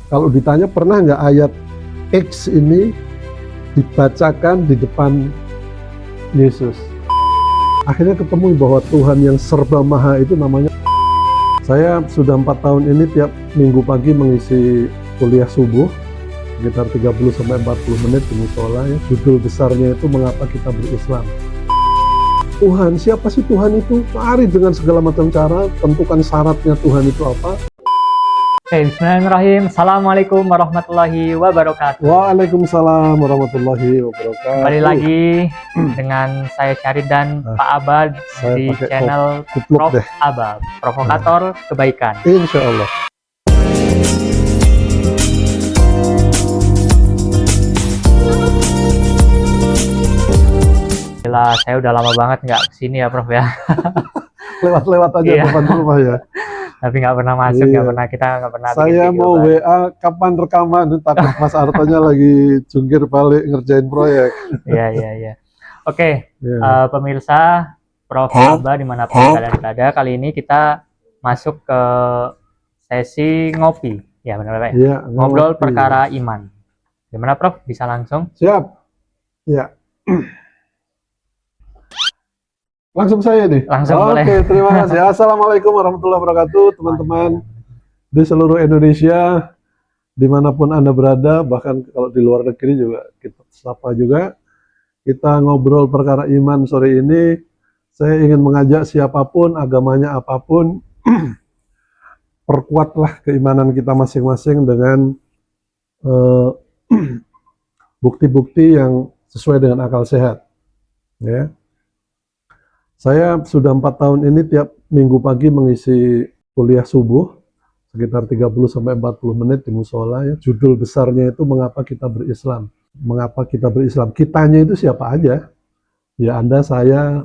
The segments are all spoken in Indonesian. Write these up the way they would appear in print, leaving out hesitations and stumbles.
Kalau ditanya pernah nggak ayat X ini dibacakan di depan Yesus, akhirnya ketemu bahwa Tuhan yang serba maha itu namanya. Saya sudah 4 tahun ini tiap minggu pagi mengisi kuliah subuh sekitar 30-40 menit di musola ya. Judul besarnya itu mengapa kita berislam. Tuhan, siapa sih Tuhan itu? Cari dengan segala macam cara, tentukan syaratnya Tuhan itu apa. Oke, bismillahirrahmanirrahim. Assalamualaikum warahmatullahi wabarakatuh. Waalaikumsalam warahmatullahi wabarakatuh. Kembali lagi dengan saya Syahrid dan Pak Abad di channel Prof Abad, provokator kebaikan. Insya Allah. Gila, saya udah lama banget nggak kesini ya Prof ya. Lewat-lewat aja Iya. depan rumah ya. Tapi nggak pernah masuk, Iya. kita nggak pernah. Saya mau WA kapan rekaman, takut Mas Artonya lagi jungkir balik ngerjain proyek. Iya. Oke, Ya. pemirsa Prof Abad dimanapun kalian berada, kali ini kita masuk ke sesi ngopi. Ya benar Pak. Ya, Ngobrol ngopi. perkara iman. Gimana Prof? Bisa langsung? Siap. Ya. Langsung saya nih. Langsung Oke, boleh. terima kasih. Assalamualaikum warahmatullahi wabarakatuh, teman-teman di seluruh Indonesia, dimanapun Anda berada, bahkan kalau di luar negeri juga kita sapa juga. Kita ngobrol perkara iman sore ini. Saya ingin mengajak siapapun, agamanya apapun, perkuatlah keimanan kita masing-masing dengan bukti-bukti yang sesuai dengan akal sehat. Ya. Saya sudah 4 tahun ini tiap minggu pagi mengisi kuliah subuh sekitar 30-40 menit di musola ya. Judul besarnya itu mengapa kita berislam. Mengapa kita berislam? Kitanya itu siapa aja? Ya Anda, saya,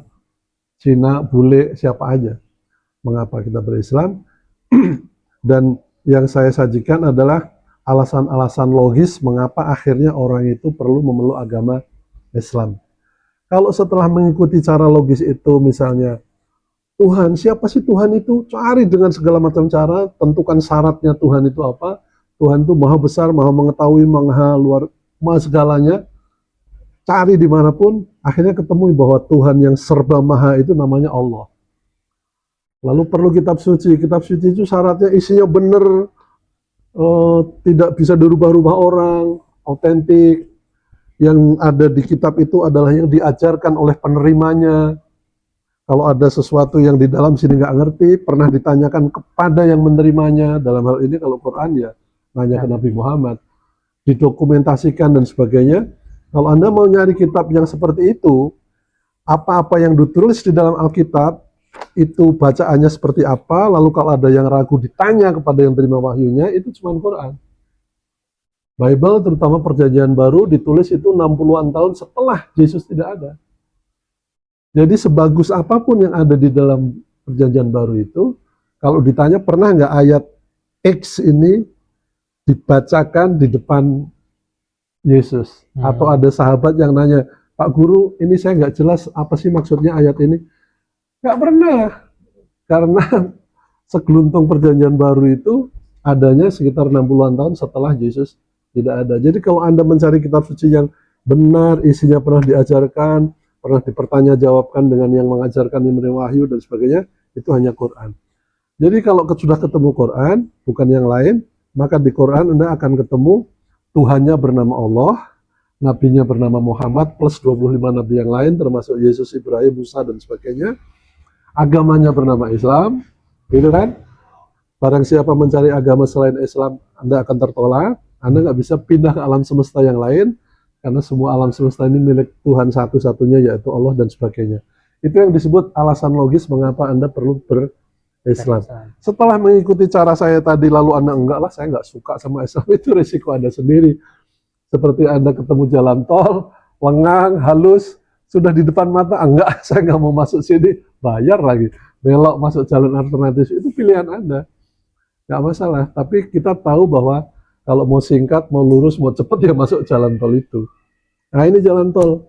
Cina, bule, siapa aja. Mengapa kita berislam? Dan yang saya sajikan adalah alasan-alasan logis mengapa akhirnya orang itu perlu memeluk agama Islam. Kalau setelah mengikuti cara logis itu, misalnya, Tuhan, siapa sih Tuhan itu? Cari dengan segala macam cara, tentukan syaratnya Tuhan itu apa. Tuhan itu maha besar, maha mengetahui, maha luar, maha segalanya. Cari dimanapun, akhirnya ketemu bahwa Tuhan yang serba maha itu namanya Allah. Lalu perlu kitab suci. Kitab suci itu syaratnya isinya benar, tidak bisa dirubah-rubah orang, autentik. Yang ada di kitab itu adalah yang diajarkan oleh penerimanya. Kalau ada sesuatu yang di dalam sini nggak ngerti, pernah ditanyakan kepada yang menerimanya. Dalam hal ini kalau Quran ya nanya ke Nabi Muhammad, didokumentasikan dan sebagainya. Kalau Anda mau nyari kitab yang seperti itu, apa-apa yang ditulis di dalam Alkitab itu bacaannya seperti apa, lalu kalau ada yang ragu ditanya kepada yang terima wahyunya, itu cuma Quran. Bible, terutama Perjanjian Baru, ditulis itu 60-an tahun setelah Yesus tidak ada. Jadi sebagus apapun yang ada di dalam Perjanjian Baru itu, kalau ditanya pernah nggak ayat X ini dibacakan di depan Yesus? Atau ada sahabat yang nanya, Pak Guru, ini saya nggak jelas apa sih maksudnya ayat ini? Nggak pernah. Karena segeluntung Perjanjian Baru itu adanya sekitar 60-an tahun setelah Yesus tidak ada. Jadi kalau Anda mencari kitab suci yang benar, isinya pernah diajarkan, pernah dipertanyajawabkan dengan yang mengajarkan, yang menerima wahyu dan sebagainya, itu hanya Quran. Jadi kalau sudah ketemu Quran, bukan yang lain, maka di Quran Anda akan ketemu Tuhannya bernama Allah, nabinya bernama Muhammad, plus 25 nabi yang lain, termasuk Yesus, Ibrahim, Musa, dan sebagainya. Agamanya bernama Islam, gitu kan? Barang siapa mencari agama selain Islam, Anda akan tertolak. Anda nggak bisa pindah ke alam semesta yang lain, karena semua alam semesta ini milik Tuhan satu-satunya, yaitu Allah dan sebagainya. Itu yang disebut alasan logis mengapa Anda perlu berislam. Setelah mengikuti cara saya tadi, lalu Anda enggak lah, saya nggak suka sama Islam, itu risiko Anda sendiri. Seperti Anda ketemu jalan tol, lengang, halus, sudah di depan mata, enggak, saya nggak mau masuk sini, bayar lagi. Belok masuk jalan alternatif, itu pilihan Anda. Nggak masalah, tapi kita tahu bahwa kalau mau singkat, mau lurus, mau cepat, ya masuk jalan tol itu. Nah ini jalan tol.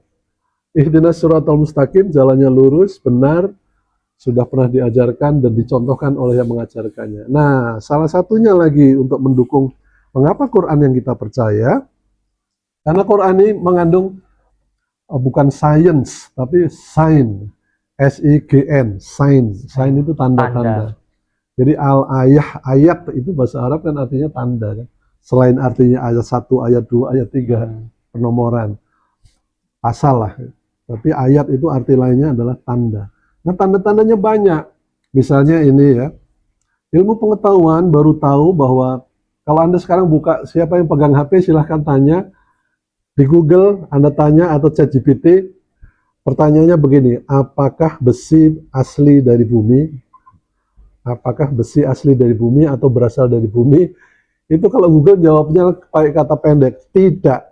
Ihdinas siratal mustaqim, jalannya lurus, benar, sudah pernah diajarkan dan dicontohkan oleh yang mengajarkannya. Nah, salah satunya lagi untuk mendukung Mengapa Quran yang kita percaya? Karena Quran ini mengandung bukan science, tapi sign. S-I-G-N, sign. Sign itu tanda-tanda. Jadi ayat itu bahasa Arab kan artinya tanda kan. Selain artinya ayat 1, ayat 2, ayat 3, penomoran. Asal lah. Tapi ayat itu arti lainnya adalah tanda. Nah, tanda-tandanya banyak. Misalnya ini ya. Ilmu pengetahuan baru tahu bahwa kalau Anda sekarang buka siapa yang pegang HP silahkan tanya di Google, Anda tanya atau ChatGPT, pertanyaannya begini, apakah besi asli dari bumi? Apakah besi asli dari bumi atau berasal dari bumi? Itu kalau Google jawabnya pakai kata pendek, tidak.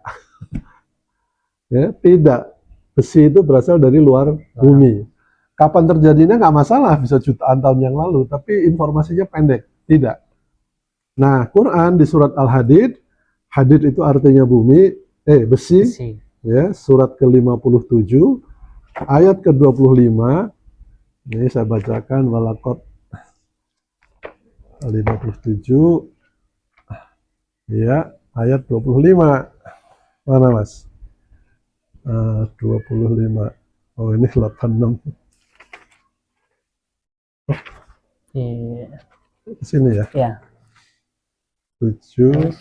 Ya, tidak. Besi itu berasal dari luar bumi. Kapan terjadinya nggak masalah, bisa jutaan tahun yang lalu, tapi informasinya pendek, tidak. Nah, Quran di surat Al-Hadid, Hadid itu artinya bumi, besi. Ya, surat ke-57, ayat ke-25, ini saya bacakan, walakot 57, ya, ayat 25, mana mas? 25, oh ini 86, di sini ya? Ya. 7,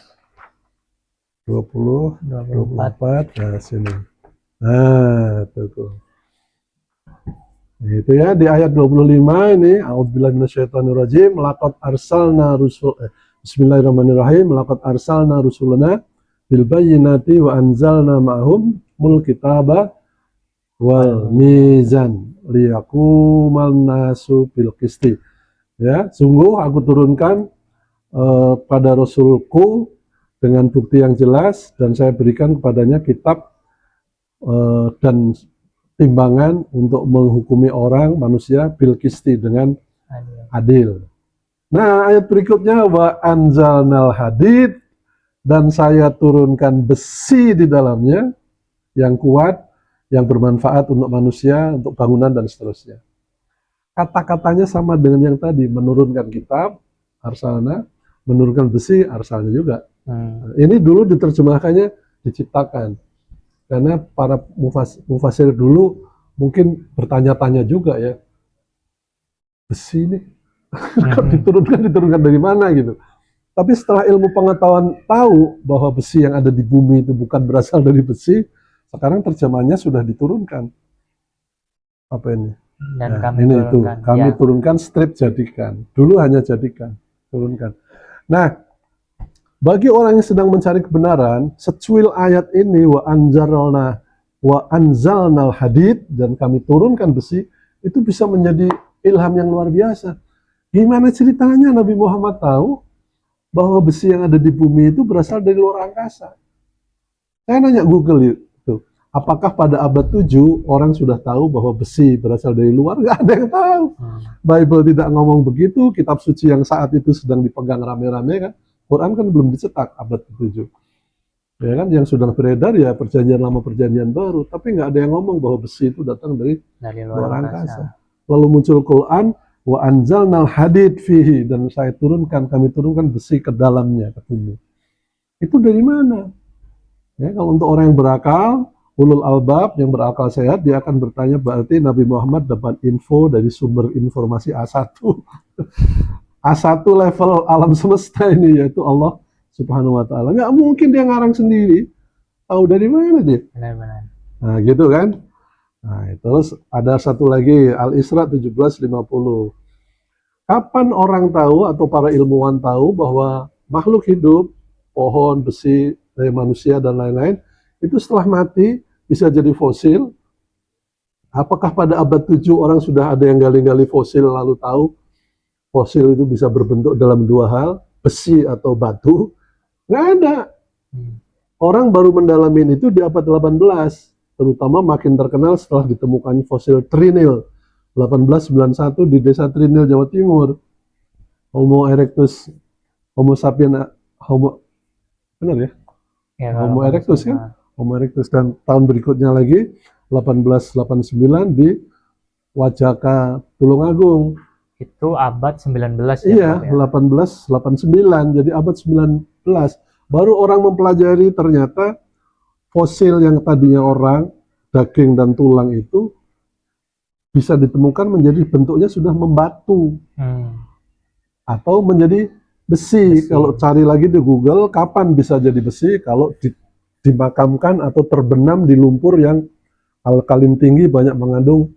20, 24, nah sini. Nah, tuh. Itu ya, di ayat 25 ini, a'udzubillahi minasyaitonirrajim, laqad arsalna rusul, bismillahirrahmanirrahim, laqad arsalna rusulana bil bayyinati wa anzalna ma'hum mul kitaba wal mizan liyaqumal nasu bil qisti. Ya, sungguh aku turunkan pada Rasulku dengan bukti yang jelas, dan saya berikan kepadanya kitab dan timbangan untuk menghukumi orang, manusia, bil qisti, dengan adil. Nah, ayat berikutnya, wa anzalnal hadid, dan saya turunkan besi di dalamnya yang kuat, yang bermanfaat untuk manusia, untuk bangunan dan seterusnya. Kata-katanya sama dengan yang tadi, menurunkan kitab, arsalna, menurunkan besi, arsalnya juga. Ini dulu diterjemahkannya diciptakan. Karena para mufasir dulu mungkin bertanya-tanya juga ya, besi ini diturunkan dari mana gitu. Tapi setelah ilmu pengetahuan tahu bahwa besi yang ada di bumi itu bukan berasal dari besi, sekarang terjemahannya sudah diturunkan. Apa ini? Dan nah, kami ini turunkan, itu kami turunkan, strip jadikan. Dulu hanya jadikan, turunkan. Nah, bagi orang yang sedang mencari kebenaran, secuil ayat ini, wa anzalnal hadid, dan kami turunkan besi, itu bisa menjadi ilham yang luar biasa. Gimana ceritanya Nabi Muhammad tahu bahwa besi yang ada di bumi itu berasal dari luar angkasa? Saya nanya Google itu, apakah pada abad 7 orang sudah tahu bahwa besi berasal dari luar? Nggak ada yang tahu. Bible tidak ngomong begitu, kitab suci yang saat itu sedang dipegang rame-rame kan. Quran kan belum dicetak abad ke-7. Ya kan, yang sudah beredar ya perjanjian lama, perjanjian baru, tapi nggak ada yang ngomong bahwa besi itu datang dari luar angkasa. Lalu muncul Quran, wa anzalnal hadid fihi, dan kami turunkan besi ke dalamnya, ke bumi. Itu dari mana? Ya, kalau untuk orang yang berakal, ulul albab, yang berakal sehat, dia akan bertanya, berarti Nabi Muhammad dapat info dari sumber informasi A1. A1 level alam semesta ini, yaitu Allah Subhanahu wa Ta'ala. Nggak mungkin dia ngarang sendiri. Tahu dari mana dia? Benar-benar. Nah, gitu kan? Nah, terus ada satu lagi, Al-Isra 1750. Kapan orang tahu atau para ilmuwan tahu bahwa makhluk hidup, pohon, besi, manusia, dan lain-lain, itu setelah mati bisa jadi fosil? Apakah pada abad 7 orang sudah ada yang gali-gali fosil lalu tahu fosil itu bisa berbentuk dalam dua hal, besi atau batu? Nggak ada. Orang baru mendalamin itu di abad 18, terutama makin terkenal setelah ditemukan fosil Trinil 1891 di desa Trinil, Jawa Timur. Homo erectus, Homo sapien, benar ya? Homo erectus kan? Homo erectus. Dan tahun berikutnya lagi 1889 di Wajaka, Tulungagung. Itu abad 19 ya? Iya, 1889, jadi abad 19. Baru orang mempelajari ternyata fosil yang tadinya orang, daging dan tulang itu bisa ditemukan menjadi bentuknya sudah membatu atau menjadi besi. Kalau cari lagi di Google, kapan bisa jadi besi? Kalau dimakamkan atau terbenam di lumpur yang alkalin tinggi banyak mengandung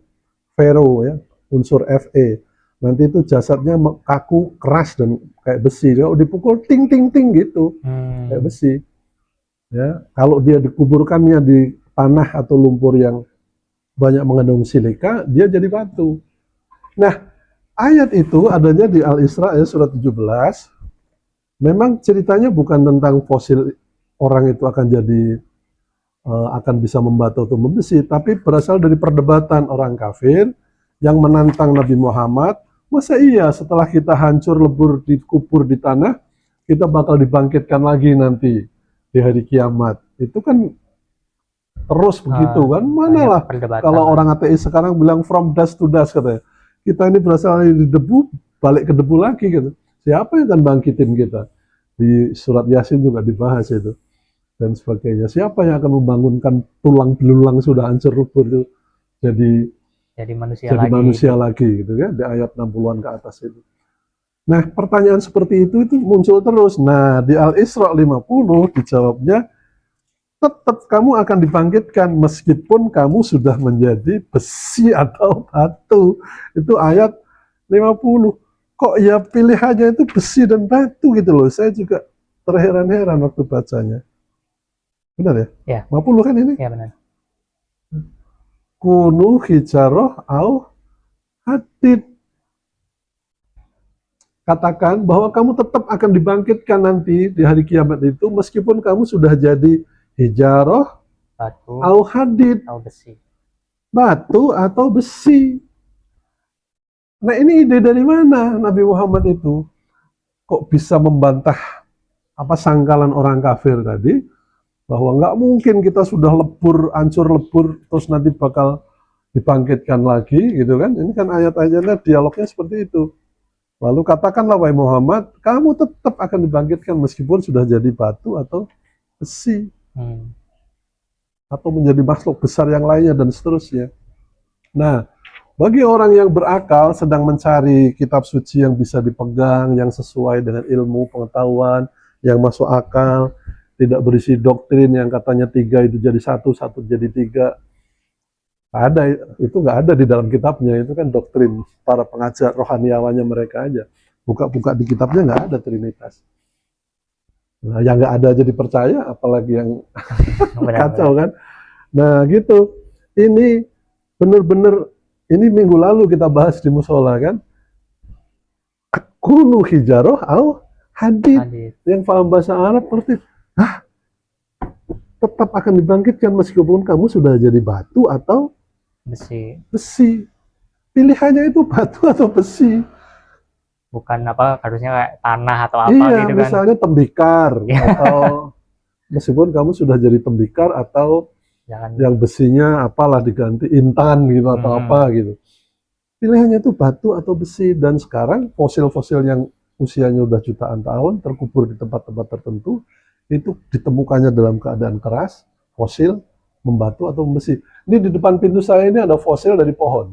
ferro ya, unsur Fe. Nanti itu jasadnya kaku, keras dan kayak besi. Kalau dipukul ting ting ting gitu, kayak besi. Ya, kalau dia dikuburkannya di tanah atau lumpur yang banyak mengandung silika, dia jadi batu. Nah, ayat itu adanya di Al-Isra ya, surat 17. Memang ceritanya bukan tentang fosil orang itu akan jadi akan bisa membatu atau membesi, tapi berasal dari perdebatan orang kafir yang menantang Nabi Muhammad. Masa iya setelah kita hancur lebur dikubur di tanah, kita bakal dibangkitkan lagi nanti di hari kiamat? Itu kan terus begitu kan? Manalah kalau orang ateis sekarang bilang from dust to dust katanya. Kita ini berasal dari debu, balik ke debu lagi gitu. Siapa yang akan bangkitin kita? Di surat Yasin juga dibahas itu dan sebagainya. Siapa yang akan membangunkan tulang belulang sudah hancur lebur itu jadi manusia lagi gitu ya, di ayat 60-an ke atas itu. Nah, pertanyaan seperti itu muncul terus. Nah, di Al-Isra 50 dijawabnya, tetap kamu akan dibangkitkan meskipun kamu sudah menjadi besi atau batu. Itu ayat 50. Kok ya pilihannya itu besi dan batu gitu loh. Saya juga terheran-heran waktu bacanya. Benar ya? Ya. 50 kan ini? Ya, benar. Kunu hijaroh au hadid. Katakan bahwa kamu tetap akan dibangkitkan nanti di hari kiamat itu meskipun kamu sudah jadi hijaroh, batu, au hadid, atau besi. Batu atau besi. Nah, ini ide dari mana Nabi Muhammad itu? Kok bisa membantah apa sangkalan orang kafir tadi bahwa nggak mungkin kita sudah lebur, hancur lebur, terus nanti bakal dibangkitkan lagi gitu kan? Ini kan ayat-ayatnya dialognya seperti itu. Lalu katakanlah wahai Muhammad, kamu tetap akan dibangkitkan meskipun sudah jadi batu atau besi. Atau menjadi makhluk besar yang lainnya dan seterusnya. Nah, bagi orang yang berakal sedang mencari kitab suci yang bisa dipegang, yang sesuai dengan ilmu pengetahuan, yang masuk akal, tidak berisi doktrin yang katanya 3 itu jadi 1, 1 jadi 3. Ada, itu nggak ada di dalam kitabnya, itu kan doktrin para pengajar rohaniawannya mereka aja. Buka-buka di kitabnya nggak ada Trinitas. Nah, yang nggak ada aja dipercaya, apalagi yang kacau kan. Nah gitu, ini bener-bener, ini minggu lalu kita bahas di musola kan. Kunu hijaroh au hadid. Yang paham bahasa Arab berarti, tetap akan dibangkitkan meskipun kamu sudah jadi batu atau besi. Pilihannya itu batu atau besi. Bukan apa harusnya kayak tanah atau apa iya, gitu kan. Misalnya tembikar atau meskipun kamu sudah jadi tembikar atau yang besinya apalah diganti intan gitu atau apa gitu. Pilihannya itu batu atau besi, dan sekarang fosil-fosil yang usianya udah jutaan tahun terkubur di tempat-tempat tertentu itu ditemukannya dalam keadaan keras, fosil, membatu atau membesi. Ini di depan pintu saya ini ada fosil dari pohon.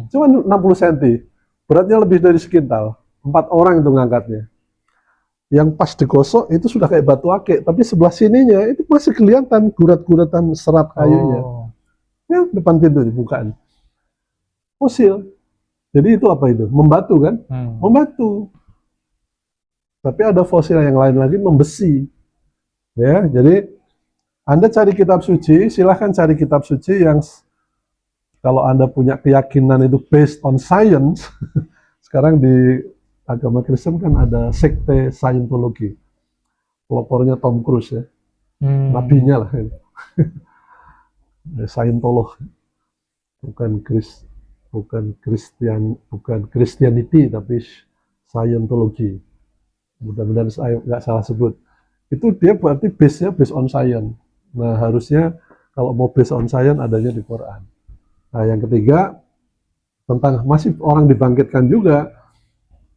Cuma 60 cm. Beratnya lebih dari sekintal. 4 orang itu ngangkatnya. Yang pas digosok itu sudah kayak batu akik, tapi sebelah sininya itu masih kelihatan gurat-guratan serat kayunya. Ya, depan pintu dibukaan. Fosil. Jadi itu apa itu? Membatu kan? Membatu. Tapi ada fosil yang lain lagi membesi. Ya, jadi Anda cari kitab suci, silahkan cari kitab suci yang kalau Anda punya keyakinan itu based on science. Sekarang di agama Kristen kan ada sekte Scientology. Pelopornya Tom Cruise ya. Nabinya lah. Scientolog. Bukan Christianity tapi Scientology. Mudah-mudahan saya nggak salah sebut. Itu dia berarti base-nya based on science. Nah, harusnya kalau mau based on science adanya di Quran. Nah, yang ketiga tentang masih orang dibangkitkan juga,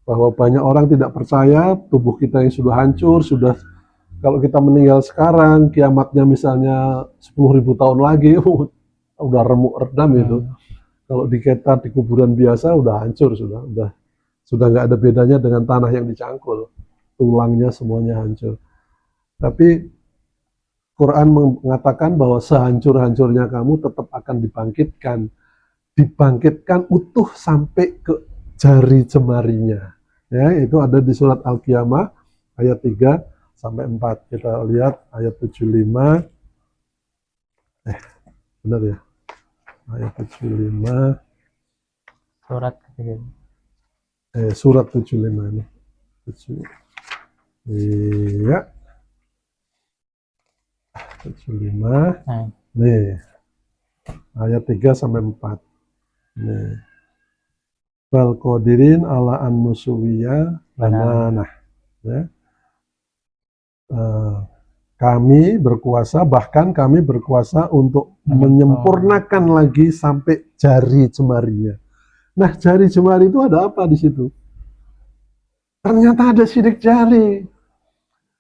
bahwa banyak orang tidak percaya tubuh kita yang sudah hancur, sudah Kalau kita meninggal sekarang, kiamatnya misalnya 10.000 tahun lagi, udah remuk redam itu. Kalau diketat di kuburan biasa udah hancur sudah nggak ada bedanya dengan tanah yang dicangkul, tulangnya semuanya hancur. Tapi Quran mengatakan bahwa sehancur-hancurnya kamu tetap akan dibangkitkan utuh sampai ke jari jemarinya. Ya, itu ada di surat Al-Qiyamah ayat 3 sampai 4. Kita lihat ayat 75. Benar ya? Ayat 75. Surat 75 ini. Iya. 75. Nih. Ayat 3 sampai 4. Nih. Bal qadirin ala an nusuwiya bananah. Ya. Kami berkuasa, bahkan kami berkuasa untuk menyempurnakan lagi sampai jari jemarinya. Nah, jari jemari itu ada apa di situ? Ternyata ada sidik jari.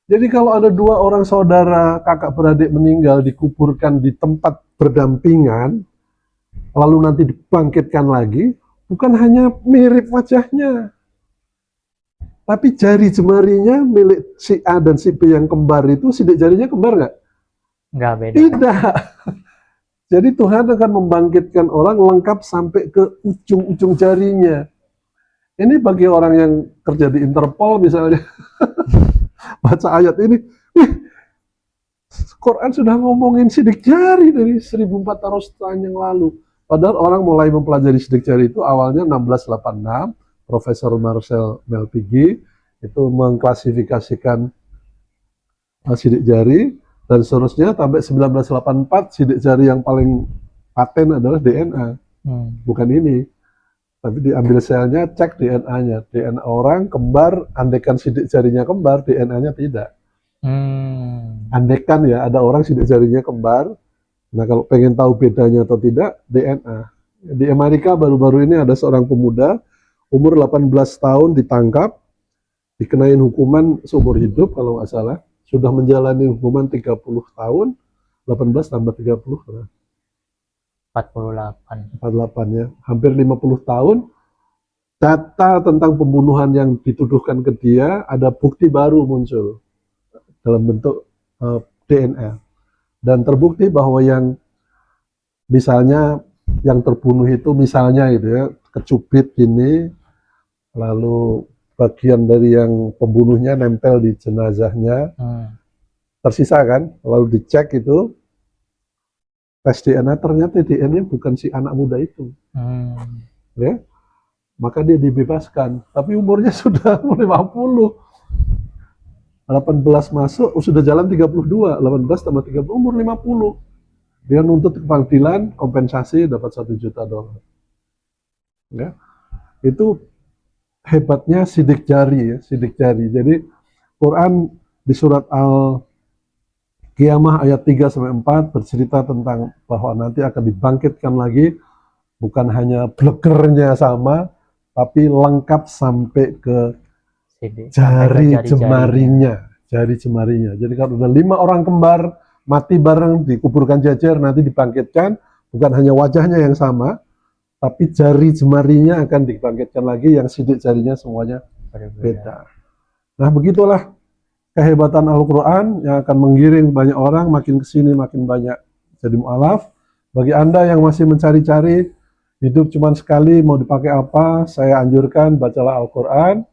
Jadi kalau ada dua orang saudara, kakak beradik meninggal, dikuburkan di tempat berdampingan, lalu nanti dibangkitkan lagi, bukan hanya mirip wajahnya, tapi jari jemarinya milik si A dan si B yang kembar itu, sidik jarinya kembar nggak? Nggak, beda. Tidak. Jadi Tuhan akan membangkitkan orang lengkap sampai ke ujung-ujung jarinya. Ini bagi orang yang kerja di Interpol misalnya, baca ayat ini, Quran sudah ngomongin sidik jari dari 1400 tahun yang lalu. Padahal orang mulai mempelajari sidik jari itu awalnya 1686, Profesor Marcel Melpighi itu mengklasifikasikan sidik jari, dan seterusnya sampai 1984 sidik jari yang paling paten adalah DNA. Bukan ini. Tapi diambil selnya, cek DNA-nya. DNA orang kembar, andaikan sidik jarinya kembar, DNA-nya tidak. Andaikan ya, ada orang sidik jarinya kembar. Nah, kalau pengen tahu bedanya atau tidak, DNA. Di Amerika baru-baru ini ada seorang pemuda, umur 18 tahun ditangkap, dikenain hukuman seumur hidup kalau nggak salah. Sudah menjalani hukuman 30 tahun, 18 tambah 30, 48 ya, hampir 50 tahun. Data tentang pembunuhan yang dituduhkan ke dia, ada bukti baru muncul dalam bentuk DNA. Dan terbukti bahwa yang misalnya yang terbunuh itu misalnya gitu ya, kecubit gini, lalu bagian dari yang pembunuhnya nempel di jenazahnya, tersisa kan, lalu dicek itu, tes DNA, ternyata DNA bukan si anak muda itu. Ya, maka dia dibebaskan. Tapi umurnya sudah 50. 18 masuk, sudah jalan 32. 18 tambah 30, umur 50. Dia nuntut ke pengadilan, kompensasi dapat $1 juta. Ya, itu hebatnya sidik jari ya, sidik jari. Jadi Quran di surat Al-Qiyamah ayat 3 sampai 4 bercerita tentang bahwa nanti akan dibangkitkan lagi, bukan hanya blegernya sama, tapi lengkap sampai ke jari jemarinya. Jadi kalau udah 5 orang kembar mati bareng dikuburkan jajar, nanti dibangkitkan, bukan hanya wajahnya yang sama, tapi jari jemarinya akan dibangkitkan lagi, yang sidik jarinya semuanya beda. Nah, begitulah kehebatan Al-Quran yang akan menggiring banyak orang, makin kesini makin banyak jadi mu'alaf. Bagi Anda yang masih mencari-cari, hidup cuma sekali, mau dipakai apa, saya anjurkan bacalah Al-Quran.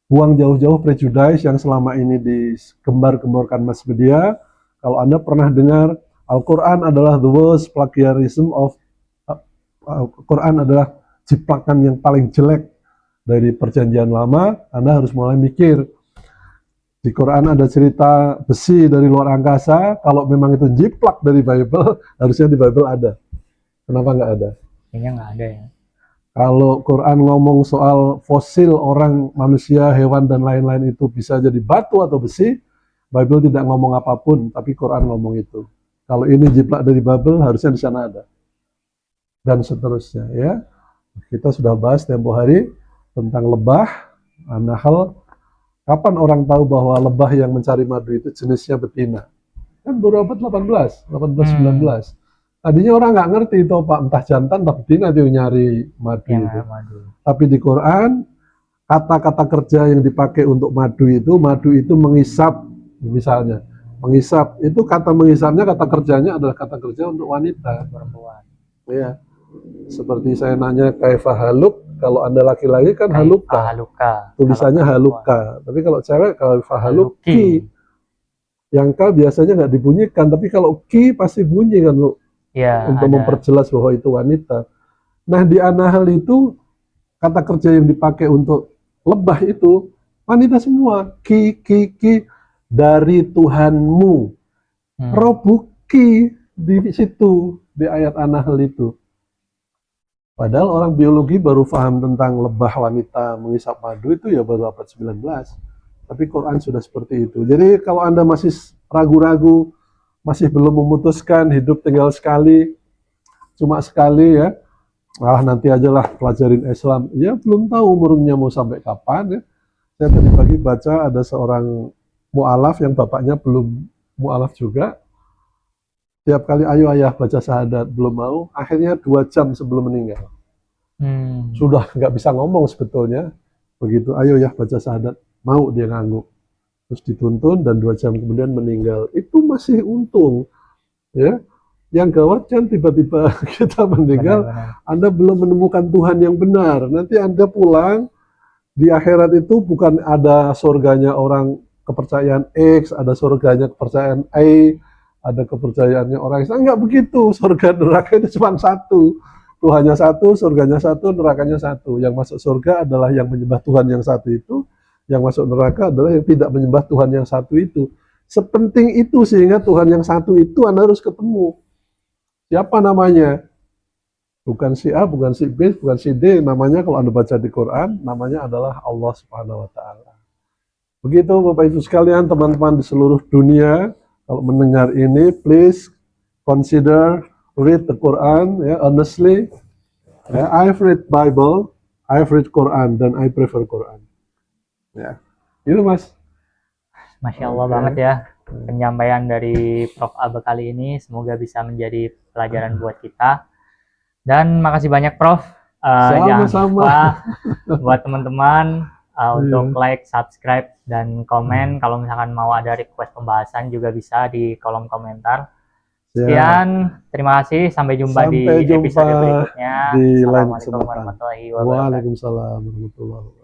Buang jauh-jauh prejudice yang selama ini digembar-gemborkan mass media. Kalau Anda pernah dengar Al-Quran adalah the worst plagiarism of Al-Quran adalah jiplakan yang paling jelek dari perjanjian lama, Anda harus mulai mikir. Di Quran ada cerita besi dari luar angkasa, kalau memang itu jiplak dari Bible, harusnya di Bible ada. Kenapa nggak ada? Kayaknya nggak ada ya. Kalau Quran ngomong soal fosil orang, manusia, hewan, dan lain-lain itu bisa jadi batu atau besi, Bible tidak ngomong apapun, tapi Quran ngomong itu. Kalau ini jiplak dari Bible, harusnya di sana ada. Dan seterusnya ya. Kita sudah bahas tempo hari tentang lebah, An-Nahl, Kapan orang tahu bahwa lebah yang mencari madu itu jenisnya betina? Kan baru abad 18, 18, 19. Tadinya orang nggak ngerti itu Pak, entah jantan entah betina dia nyari madu Yang itu. madu. Tapi di Quran, kata-kata kerja yang dipakai untuk madu itu mengisap, misalnya. Mengisap, itu kata mengisapnya, kata kerjanya adalah kata kerja untuk wanita. Perempuan. Ya, seperti saya nanya kaifa haluk, kalau Anda laki-laki kan haluka. Haluka. Tulisannya Kalau perempuan, haluka. Tapi kalau cewek kaifa haluki. haluki. Yang K biasanya nggak dibunyikan, tapi kalau Ki pasti bunyi kan Ya, untuk ada. memperjelas bahwa itu wanita. Nah di An-Nahl itu kata kerja yang dipakai untuk lebah itu wanita semua. Ki dari Tuhanmu. Robuki di situ di ayat An-Nahl itu. Padahal orang biologi baru paham tentang lebah wanita mengisap madu itu ya baru abad 19. Tapi Quran sudah seperti itu. Jadi kalau Anda masih ragu-ragu, masih belum memutuskan hidup tinggal sekali, cuma sekali ya, nanti ajalah pelajarin Islam. Ya belum tahu umurnya mau sampai kapan ya. Saya tadi pagi baca ada seorang mu'alaf yang bapaknya belum mu'alaf juga. Tiap kali ayo ayah baca syahadat belum mau, akhirnya 2 jam sebelum meninggal. Sudah nggak bisa ngomong sebetulnya. Begitu ayo ya baca syahadat, mau dia ngangguk. Terus dituntun dan 2 jam kemudian meninggal. Itu masih untung. Ya, yang gawat kan tiba-tiba kita meninggal, Benar-benar. Anda belum menemukan Tuhan yang benar. Nanti Anda pulang, di akhirat itu bukan ada surganya orang kepercayaan X, ada surganya kepercayaan Y, ada kepercayaannya orang Islam. Enggak begitu, surga neraka itu cuma satu. Tuhannya satu, surganya satu, nerakanya satu. Yang masuk surga adalah yang menyembah Tuhan yang satu itu, yang masuk neraka adalah yang tidak menyembah Tuhan yang satu itu. Sepenting itu sehingga Tuhan yang satu itu Anda harus ketemu. Siapa namanya? Bukan si A, bukan si B, bukan si D. Namanya kalau Anda baca di Quran, namanya adalah Allah Subhanahu wa Ta'ala. Begitu Bapak Ibu sekalian, teman-teman di seluruh dunia, kalau mendengar ini, please consider read the Quran, ya, honestly. Ya, I've read Bible, I've read Quran, dan I prefer Quran. Ya, itu Mas. Masya Allah banget ya penyampaian dari Prof. Aba kali ini. Semoga bisa menjadi pelajaran buat kita. Dan makasih banyak Prof. Jangan lupa buat teman-teman untuk like, subscribe, dan komen. Kalau misalkan mau ada request pembahasan juga bisa di kolom komentar. Sekian, terima kasih. Sampai jumpa di episode berikutnya. Di lain Assalamualaikum kesempatan. warahmatullahi wabarakatuh. Waalaikumsalam warahmatullahi wabarakatuh.